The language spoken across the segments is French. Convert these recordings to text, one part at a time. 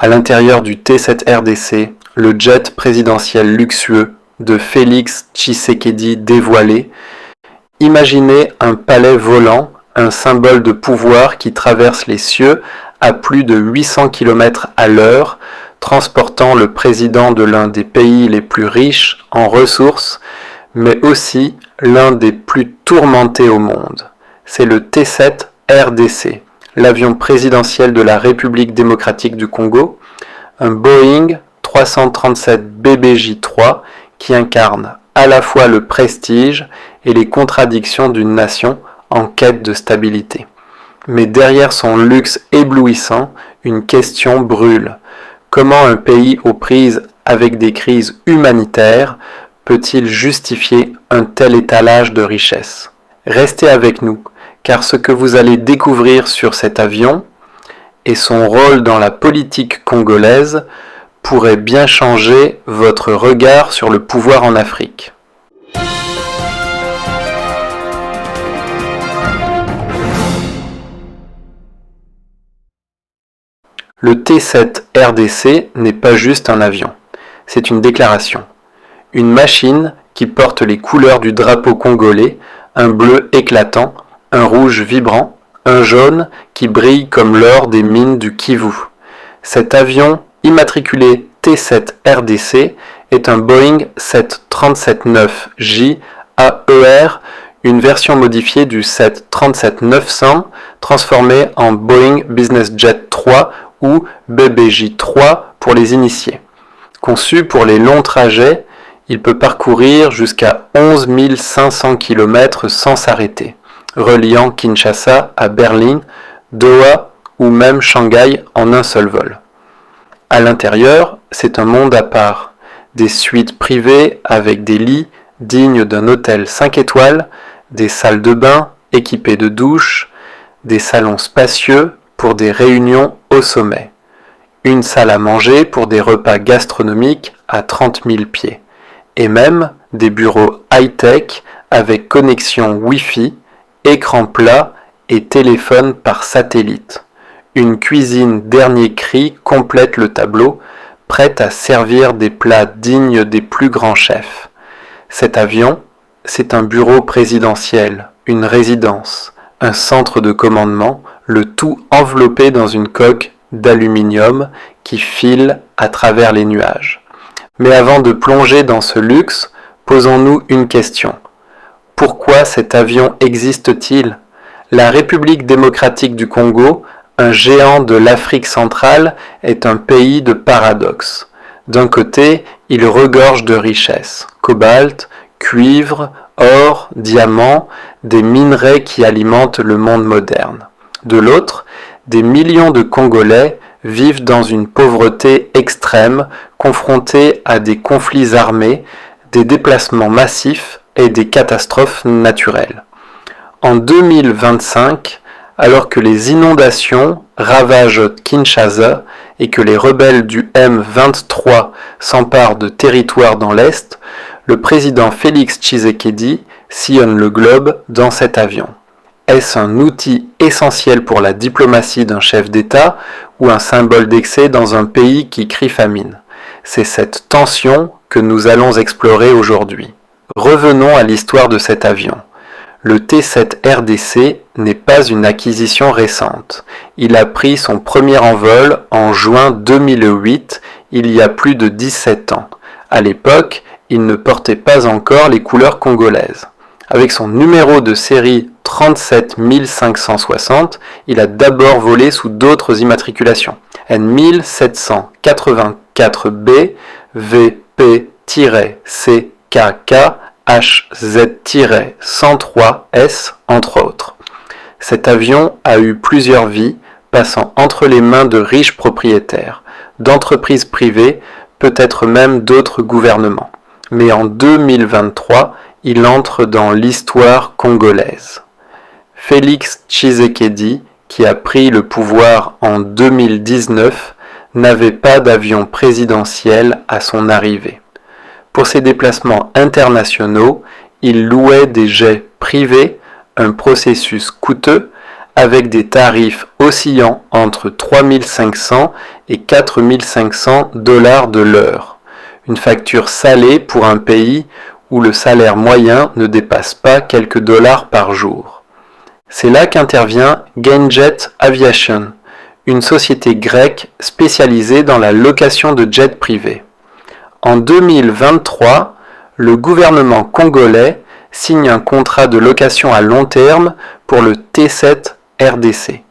À l'intérieur du T-7 RDC, le jet présidentiel luxueux de Félix Tshisekedi dévoilé, imaginez un palais volant, un symbole de pouvoir qui traverse les cieux à plus de 800 km à l'heure, transportant le président de l'un des pays les plus riches en ressources, mais aussi l'un des plus tourmentés au monde. C'est le T-7 RDC, l'avion présidentiel de la République démocratique du Congo, un Boeing 337 BBJ-3 qui incarne à la fois le prestige et les contradictions d'une nation en quête de stabilité. Mais derrière son luxe éblouissant, une question brûle. Comment un pays aux prises avec des crises humanitaires peut-il justifier un tel étalage de richesse? Restez avec nous, car ce que vous allez découvrir sur cet avion et son rôle dans la politique congolaise pourrait bien changer votre regard sur le pouvoir en Afrique. Le T-7 RDC n'est pas juste un avion, c'est une déclaration. Une machine qui porte les couleurs du drapeau congolais, un bleu éclatant, un rouge vibrant, un jaune qui brille comme l'or des mines du Kivu. Cet avion, immatriculé T-7 RDC, est un Boeing 737-9J AER, une version modifiée du 737-900 transformée en Boeing Business Jet 3 ou BBJ-3 pour les initiés. Conçu pour les longs trajets, il peut parcourir jusqu'à 11 500 km sans s'arrêter, reliant Kinshasa à Berlin, Doha ou même Shanghai en un seul vol. À l'intérieur, c'est un monde à part, des suites privées avec des lits dignes d'un hôtel 5 étoiles, des salles de bain équipées de douches, des salons spacieux pour des réunions au sommet, une salle à manger pour des repas gastronomiques à 30 000 pieds, et même des bureaux high-tech avec connexion Wi-Fi, écran plat et téléphone par satellite. Une cuisine dernier cri complète le tableau, prête à servir des plats dignes des plus grands chefs. Cet avion, c'est un bureau présidentiel, une résidence, un centre de commandement, le tout enveloppé dans une coque d'aluminium qui file à travers les nuages. Mais avant de plonger dans ce luxe, posons-nous une question. Pourquoi cet avion existe-t-il? La République démocratique du Congo, un géant de l'Afrique centrale, est un pays de paradoxes. D'un côté, il regorge de richesses, cobalt, cuivre, or, diamants, des minerais qui alimentent le monde moderne. De l'autre, des millions de Congolais vivent dans une pauvreté extrême, confrontés à des conflits armés, des déplacements massifs et des catastrophes naturelles. En 2025, alors que les inondations ravagent Kinshasa et que les rebelles du M23 s'emparent de territoires dans l'Est, le président Félix Tshisekedi sillonne le globe dans cet avion. Est-ce un outil essentiel pour la diplomatie d'un chef d'État ou un symbole d'excès dans un pays qui crie famine? C'est cette tension que nous allons explorer aujourd'hui. Revenons à l'histoire de cet avion. Le T-7 RDC n'est pas une acquisition récente. Il a pris son premier envol en juin 2008, il y a plus de 17 ans. À l'époque, il ne portait pas encore les couleurs congolaises. Avec son numéro de série 37 560, il a d'abord volé sous d'autres immatriculations. N1784B, VP-CKK, HZ-103S, entre autres. Cet avion a eu plusieurs vies, passant entre les mains de riches propriétaires, d'entreprises privées, peut-être même d'autres gouvernements. Mais en 2023, il entre dans l'histoire congolaise. Félix Tshisekedi, qui a pris le pouvoir en 2019, n'avait pas d'avion présidentiel à son arrivée. Pour ses déplacements internationaux, il louait des jets privés, un processus coûteux, avec des tarifs oscillant entre 3 500 et 4 500 $ de l'heure. Une facture salée pour un pays où le salaire moyen ne dépasse pas quelques dollars par jour. C'est là qu'intervient Gainjet Aviation, une société grecque spécialisée dans la location de jets privés. En 2023, le gouvernement congolais signe un contrat de location à long terme pour le T-7 RDC.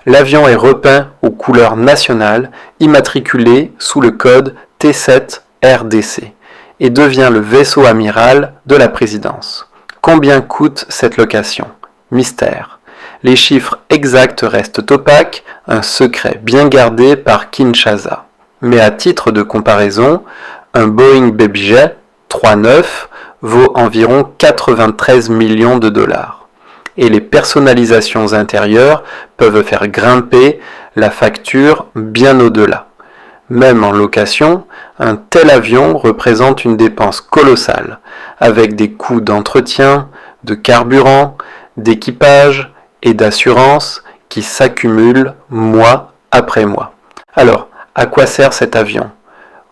L'avion est repeint aux couleurs nationales, immatriculé sous le code T-7 RDC et devient le vaisseau amiral de la présidence. Combien coûte cette location? Mystère. Les chiffres exacts restent opaques, un secret bien gardé par Kinshasa. Mais à titre de comparaison, un Boeing BeBeeJet 3.9 vaut environ 93 millions de dollars. Et les personnalisations intérieures peuvent faire grimper la facture bien au-delà. Même en location, un tel avion représente une dépense colossale, avec des coûts d'entretien, de carburant, d'équipage et d'assurance qui s'accumulent mois après mois. Alors, à quoi sert cet avion?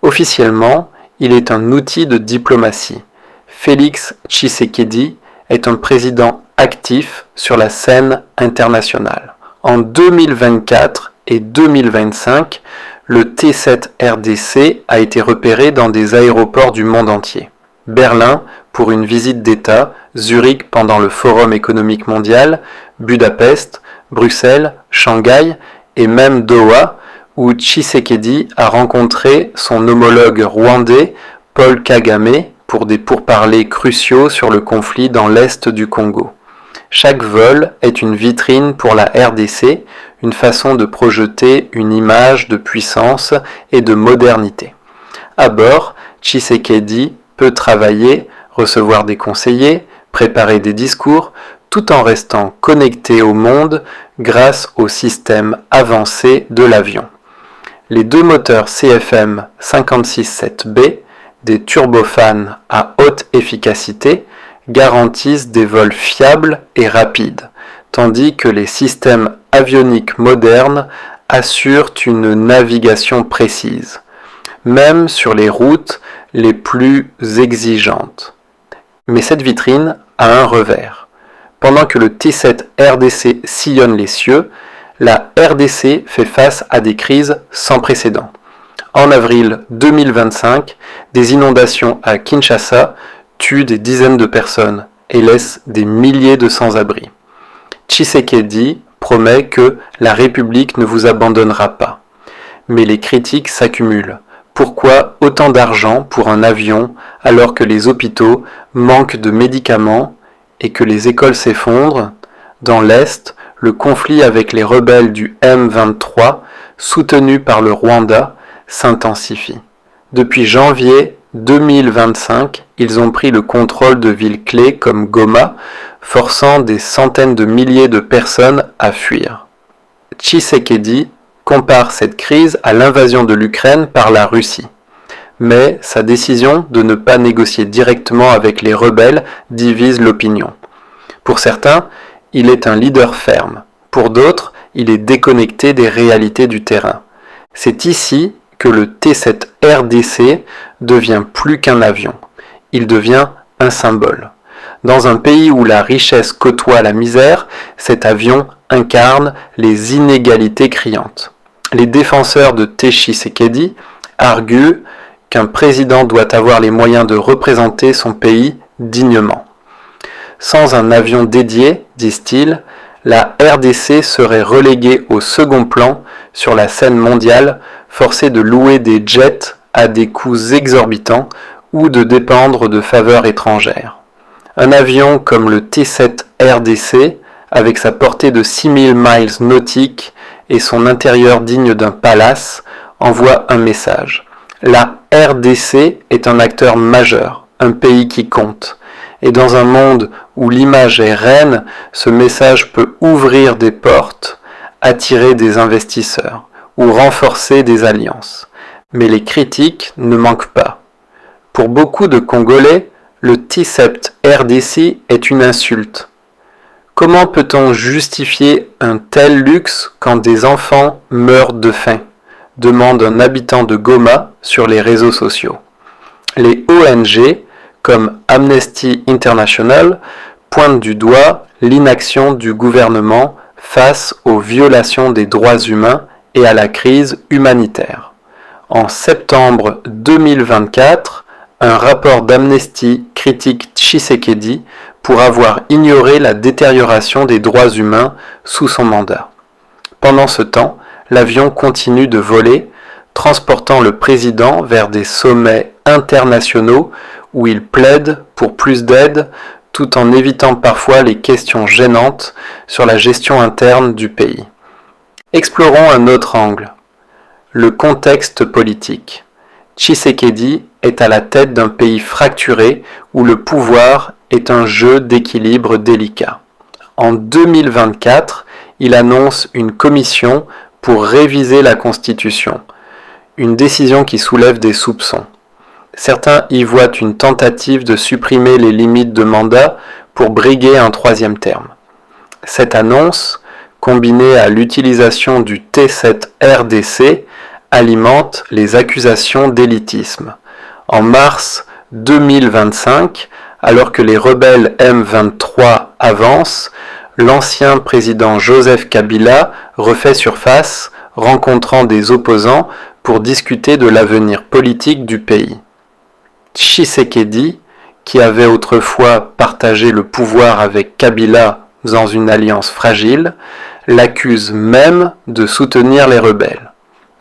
Officiellement, il est un outil de diplomatie. Félix Tshisekedi est un président actif sur la scène internationale. En 2024 et 2025, le T-7 RDC a été repéré dans des aéroports du monde entier. Berlin pour une visite d'État, Zurich pendant le Forum économique mondial, Budapest, Bruxelles, Shanghai et même Doha, où Tshisekedi a rencontré son homologue rwandais Paul Kagame pour des pourparlers cruciaux sur le conflit dans l'est du Congo. Chaque vol est une vitrine pour la RDC, une façon de projeter une image de puissance et de modernité. À bord, Tshisekedi peut travailler, recevoir des conseillers, préparer des discours, tout en restant connecté au monde grâce au système avancé de l'avion. Les deux moteurs CFM 56-7B, des turbofans à haute efficacité, garantissent des vols fiables et rapides, tandis que les systèmes avioniques modernes assurent une navigation précise, même sur les routes les plus exigeantes. Mais cette vitrine a un revers. Pendant que le T-7 RDC sillonne les cieux, la RDC fait face à des crises sans précédent. En avril 2025, des inondations à Kinshasa tuent des dizaines de personnes et laissent des milliers de sans-abri. Tshisekedi promet que la République ne vous abandonnera pas. Mais les critiques s'accumulent. Pourquoi autant d'argent pour un avion alors que les hôpitaux manquent de médicaments et que les écoles s'effondrent? Dans l'Est, le conflit avec les rebelles du M23, soutenus par le Rwanda, s'intensifie. Depuis janvier 2025, ils ont pris le contrôle de villes clés comme Goma, forçant des centaines de milliers de personnes à fuir. Tshisekedi compare cette crise à l'invasion de l'Ukraine par la Russie. Mais sa décision de ne pas négocier directement avec les rebelles divise l'opinion. Pour certains, il est un leader ferme. Pour d'autres, il est déconnecté des réalités du terrain. C'est ici que le T-7 RDC devient plus qu'un avion. Il devient un symbole. Dans un pays où la richesse côtoie la misère, cet avion incarne les inégalités criantes. Les défenseurs de Tshisekedi arguent qu'un président doit avoir les moyens de représenter son pays dignement. Sans un avion dédié, disent-ils, la RDC serait reléguée au second plan sur la scène mondiale, forcée de louer des jets à des coûts exorbitants ou de dépendre de faveurs étrangères. Un avion comme le T-7 RDC, avec sa portée de 6000 miles nautiques et son intérieur digne d'un palace, envoie un message. La RDC est un acteur majeur, un pays qui compte. Et dans un monde où l'image est reine, ce message peut ouvrir des portes, attirer des investisseurs ou renforcer des alliances. Mais les critiques ne manquent pas. Pour beaucoup de Congolais, le T-7 RDC est une insulte. Comment peut-on justifier un tel luxe quand des enfants meurent de faim ? Demande un habitant de Goma sur les réseaux sociaux. Les ONG, comme Amnesty International, pointent du doigt l'inaction du gouvernement face aux violations des droits humains et à la crise humanitaire. En septembre 2024, un rapport d'Amnesty critique Tshisekedi pour avoir ignoré la détérioration des droits humains sous son mandat. Pendant ce temps, l'avion continue de voler, transportant le président vers des sommets internationaux où il plaide pour plus d'aide tout en évitant parfois les questions gênantes sur la gestion interne du pays. Explorons un autre angle. Le contexte politique. Tshisekedi est à la tête d'un pays fracturé où le pouvoir est un jeu d'équilibre délicat. En 2024, il annonce une commission pour réviser la Constitution, une décision qui soulève des soupçons. Certains y voient une tentative de supprimer les limites de mandat pour briguer un troisième terme. Cette annonce, combinée à l'utilisation du T7 RDC, alimente les accusations d'élitisme. En mars 2025, alors que les rebelles M23 avancent, l'ancien président Joseph Kabila refait surface, rencontrant des opposants pour discuter de l'avenir politique du pays. Tshisekedi, qui avait autrefois partagé le pouvoir avec Kabila dans une alliance fragile, l'accuse même de soutenir les rebelles.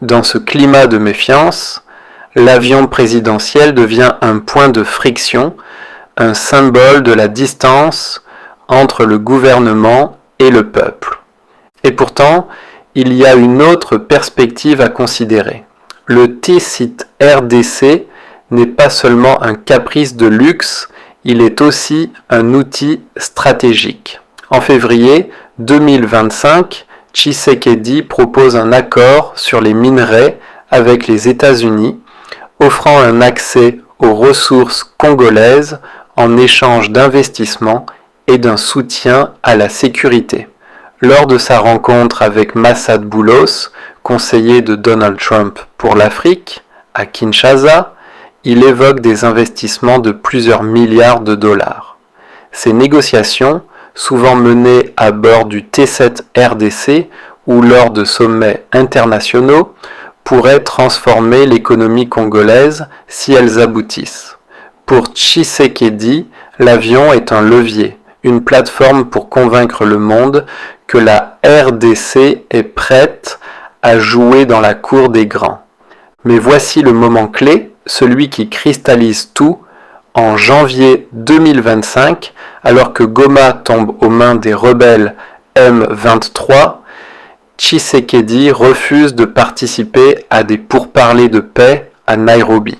Dans ce climat de méfiance, l'avion présidentiel devient un point de friction, un symbole de la distance entre le gouvernement et le peuple. Et pourtant, il y a une autre perspective à considérer. Le T7 RDC n'est pas seulement un caprice de luxe, il est aussi un outil stratégique. En février 2025, Tshisekedi propose un accord sur les minerais avec les États-Unis, offrant un accès aux ressources congolaises en échange d'investissements et d'un soutien à la sécurité. Lors de sa rencontre avec Massad Boulos, conseiller de Donald Trump pour l'Afrique, à Kinshasa, il évoque des investissements de plusieurs milliards de dollars. Ces négociations, souvent menées à bord du T7 RDC ou lors de sommets internationaux, pourraient transformer l'économie congolaise si elles aboutissent. Pour Tshisekedi, l'avion est un levier, une plateforme pour convaincre le monde que la RDC est prête à jouer dans la cour des grands. Mais voici le moment clé, celui qui cristallise tout. En janvier 2025, alors que Goma tombe aux mains des rebelles M23, Tshisekedi refuse de participer à des pourparlers de paix à Nairobi.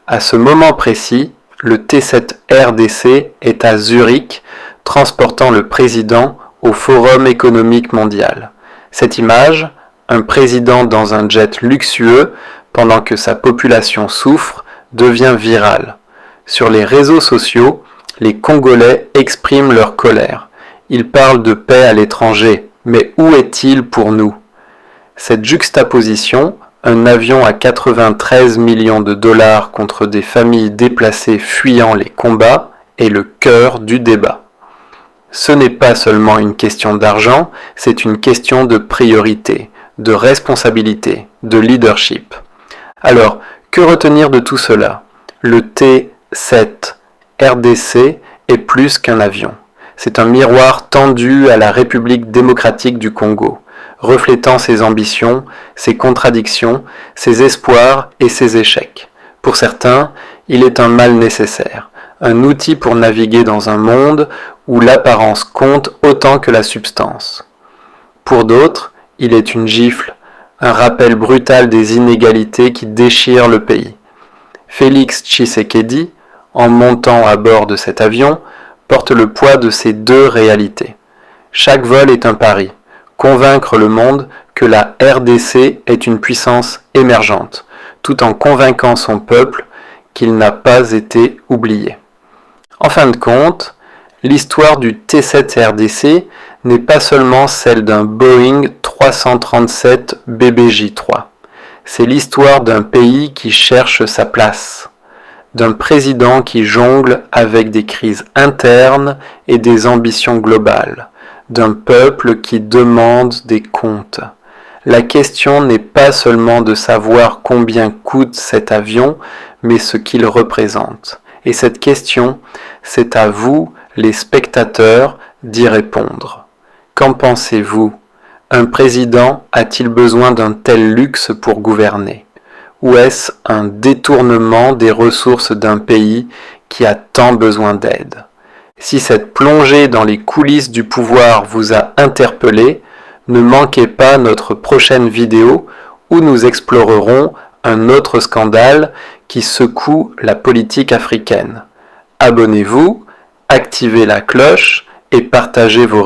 À ce moment précis, le T7 RDC est à Zurich, transportant le président au Forum économique mondial. Cette image, un président dans un jet luxueux pendant que sa population souffre, devient virale. Sur les réseaux sociaux, les Congolais expriment leur colère. Ils parlent de paix à l'étranger, mais où est-il pour nous ? Cette juxtaposition, un avion à 93 millions de dollars contre des familles déplacées fuyant les combats, est le cœur du débat. Ce n'est pas seulement une question d'argent, c'est une question de priorité, de responsabilité, de leadership. Alors, que retenir de tout cela ? Le T7 RDC est plus qu'un avion. C'est un miroir tendu à la République démocratique du Congo, reflétant ses ambitions, ses contradictions, ses espoirs et ses échecs. Pour certains, il est un mal nécessaire, un outil pour naviguer dans un monde où l'apparence compte autant que la substance. Pour d'autres, il est une gifle, un rappel brutal des inégalités qui déchirent le pays. Félix Tshisekedi, en montant à bord de cet avion, porte le poids de ces deux réalités. Chaque vol est un pari, convaincre le monde que la RDC est une puissance émergente, tout en convainquant son peuple qu'il n'a pas été oublié. En fin de compte, L'histoire du T7 RDC n'est pas seulement celle d'un Boeing 337 BBJ3. C'est l'histoire d'un pays qui cherche sa place, d'un président qui jongle avec des crises internes et des ambitions globales, d'un peuple qui demande des comptes. La question n'est pas seulement de savoir combien coûte cet avion, mais ce qu'il représente. Et cette question, c'est à vous, les spectateurs, d'y répondre. Qu'en pensez-vous ? Un président a-t-il besoin d'un tel luxe pour gouverner ? Ou est-ce un détournement des ressources d'un pays qui a tant besoin d'aide ? Si cette plongée dans les coulisses du pouvoir vous a interpellé, ne manquez pas notre prochaine vidéo où nous explorerons un autre scandale qui secoue la politique africaine. Abonnez-vous, activez la cloche et partagez vos